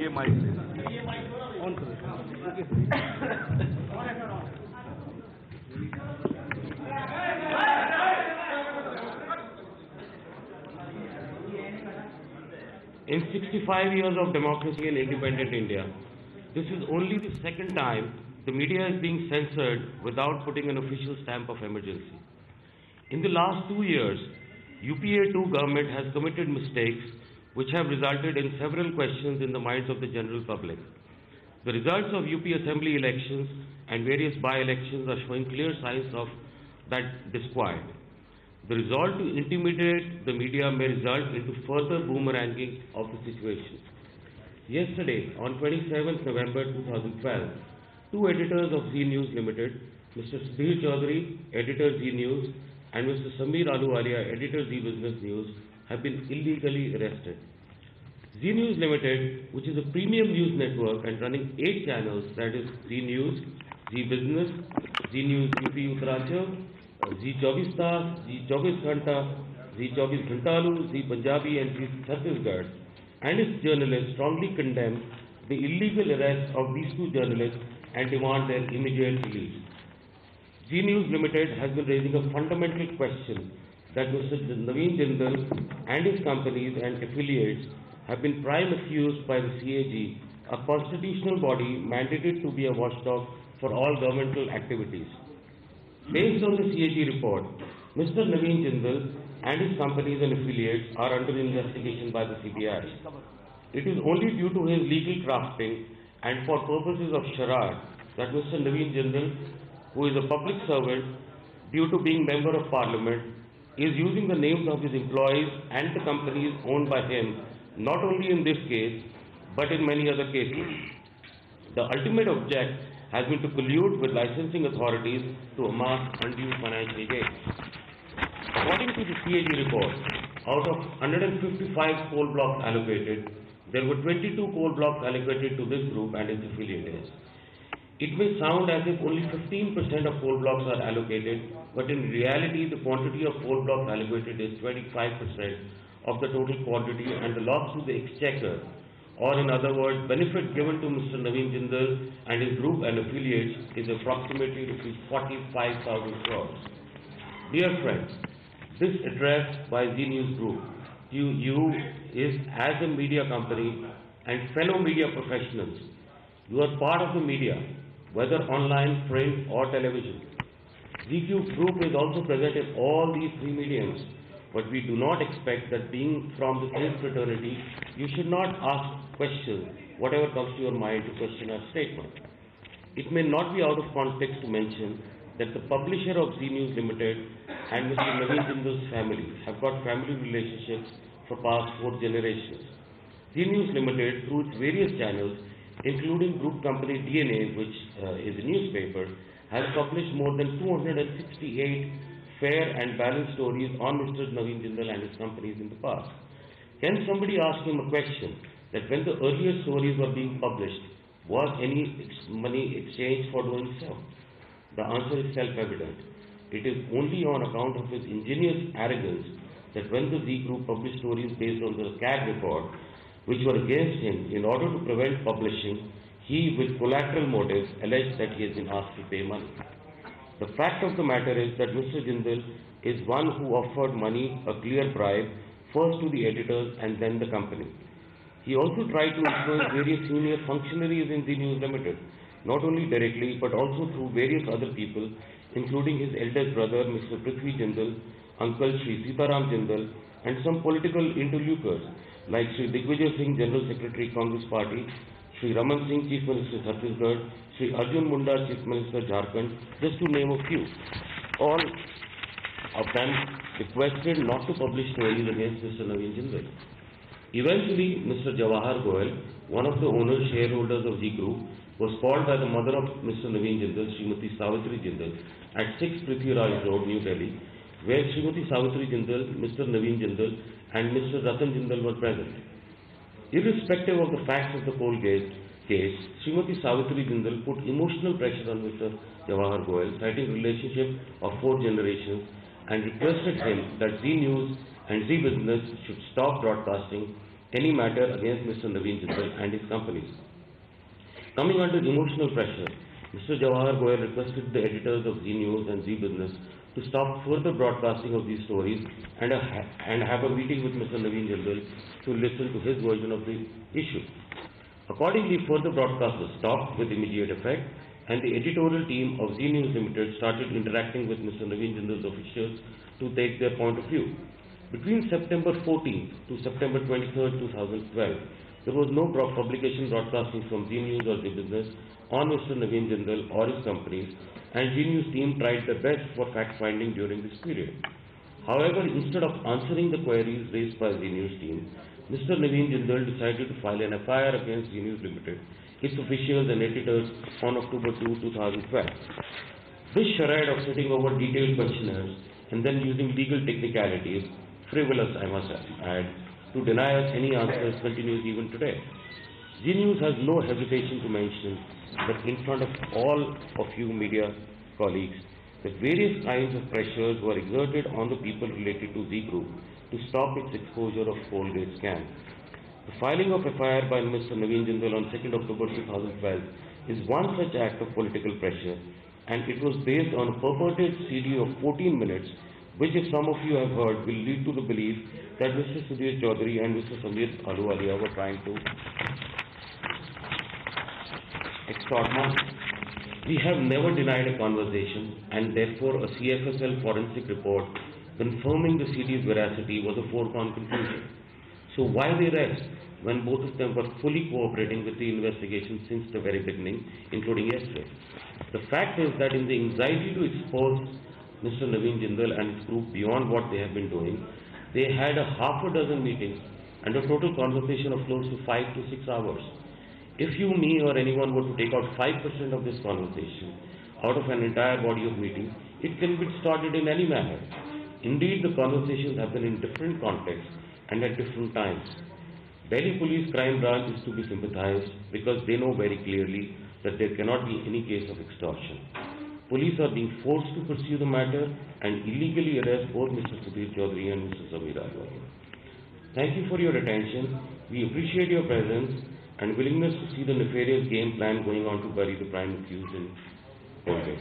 ये mic on कर In 65 years of democracy in independent India, this is only the second time the media is being censored without putting an official stamp of emergency. In the last 2 years, UPA-2 government has committed mistakes which have resulted in several questions in the minds of the general public. The results of UP Assembly elections and various by-elections are showing clear signs of that disquiet. The resolve to intimidate the media may result into further boomeranging of the situation. Yesterday, on 27th November 2012, two editors of Zee News Limited, Mr. Sudhir Chaudhary, editor Zee News, and Mr. Sameer Ahluwalia, editor Zee Business News, have been illegally arrested. Zee News Limited, which is a premium news network and running 8 channels, that is Zee News, Zee Business, Zee News UP Uttaranchal, Zee 24 Tas, Zee 24 Ghanta, Zee 24 Ghantalu, Zee Punjabi and Zee Chhattisgarh, and its journalists strongly condemn the illegal arrest of these two journalists and demand their immediate release. Zee News Limited has been raising a fundamental question that Mr. Naveen Jindal and his companies and affiliates have been prime accused by the CAG, a constitutional body mandated to be a watchdog for all governmental activities. Based on the CAG report, Mr. Naveen Jindal and his companies and affiliates are under investigation by the CBI. It is only due to his legal crafting and for purposes of charade that Mr. Naveen Jindal, who is a public servant due to being member of parliament, is using the names of his employees and the companies owned by him, not only in this case, but in many other cases. The ultimate object has been to collude with licensing authorities to amass undue financial gains. According to the CAG report, out of 155 coal blocks allocated, there were 22 coal blocks allocated to this group and its affiliates. It may sound as if only 15% of coal blocks are allocated, but in reality the quantity of coal blocks allocated is 25% of the total quantity, and the loss to the exchequer, or in other words, benefit given to Mr. Naveen Jindal and his group and affiliates, is approximately rupees 45,000 crores. Dear friends, this address by Zee News Group to you is as a media company and fellow media professionals. You are part of the media, whether online, print or television. Zee Group is also present in all these three mediums, but we do not expect that being from the same fraternity, you should not ask questions, whatever comes to your mind, to question our statement. It may not be out of context to mention that the publisher of Zee News Limited and Mr. Naveen Jindal's family have got family relationships for past 4 generations. Zee News Limited, through its various channels, including group company DNA, which is a newspaper, has published more than 268 fair and balanced stories on Mr. Naveen Jindal and his companies in the past. Can somebody ask him a question that when the earlier stories were being published, was any money exchanged for doing so? The answer is self-evident. It is only on account of his ingenious arrogance that when the Zee Group published stories based on the CAG report, which were against him, in order to prevent publishing, he, with collateral motives, alleged that he has been asked to pay money. The fact of the matter is that Mr. Jindal is one who offered money, a clear bribe, first to the editors and then the company. He also tried to influence various senior functionaries in Zee News Limited, not only directly but also through various other people, including his eldest brother, Mr. Prithvi Jindal, Uncle Sri Sitaram Jindal, and some political interlocutors like Sri Digvijay Singh, General Secretary, Congress Party, Sri Raman Singh, Chief Minister, Chhattisgarh, Sri Arjun Munda, Chief Minister, Jharkhand, just to name a few. All of them requested not to publish stories against Mr. Naveen Jindal. Eventually, Mr. Jawahar Goel, one of the owners, shareholders of Zee Group, was called by the mother of Mr. Naveen Jindal, Srimati Savitri Jindal, at 6 Prithviraj Road, New Delhi, where Srimati Savitri Jindal, Mr. Naveen Jindal, and Mr. Ratan Jindal were present. Irrespective of the facts of the coal case, Srimati Savitri Jindal put emotional pressure on Mr. Jawahar Goel, citing relationship of 4 generations, and requested him that Zee News and Zee Business should stop broadcasting any matter against Mr. Naveen Jindal and his companies. Coming under emotional pressure, Mr. Jawahar Goyal requested the editors of Zee News and Zee Business to stop further broadcasting of these stories and have a meeting with Mr. Naveen Jindal to listen to his version of the issue. Accordingly, further broadcasts were stopped with immediate effect, and the editorial team of Zee News Limited started interacting with Mr. Naveen Jindal's officials to take their point of view. Between September 14th to September 23rd, 2012, there was no publication broadcasting from Zee News or Zee Business on Mr. Naveen Jindal or his companies, and Zee News team tried their best for fact-finding during this period. However, instead of answering the queries raised by Zee News team, Mr. Naveen Jindal decided to file an FIR against Zee News Limited, its officials and editors on October 2, 2012. This charade of sitting over detailed questionnaires and then using legal technicalities, frivolous I must add, to deny us any answers continues even today. Zee News has no hesitation to mention that in front of all of you media colleagues, that various kinds of pressures were exerted on the people related to Zee Group to stop its exposure of Colgate scam. The filing of FIR by Mr. Naveen Jindal on 2nd October 2012 is one such act of political pressure, and it was based on a purported CD of 14 minutes, which, if some of you have heard, will lead to the belief that Mr. Sudhir Chaudhary and Mr. Samir Ahluwalia were trying to extort money. We have never denied a conversation, and therefore a CFSL forensic report confirming the CD's veracity was a foregone conclusion. So why the arrest when both of them were fully cooperating with the investigation since the very beginning, including yesterday? The fact is that in the anxiety to expose Mr. Naveen Jindal and his group beyond what they have been doing, they had a half a dozen meetings and a total conversation of close to 5 to 6 hours. If you, me, or anyone were to take out 5% of this conversation out of an entire body of meetings, it can be started in any manner. Indeed, the conversations have been in different contexts and at different times. Delhi Police Crime Branch is to be sympathized because they know very clearly that there cannot be any case of extortion. Police are being forced to pursue the matter and illegally arrest both Mr. Sudhir Chaudhary and Mr. Samir Ahluwalia. Thank you for your attention. We appreciate your presence and willingness to see the nefarious game plan going on to bury the prime accused in Colgate.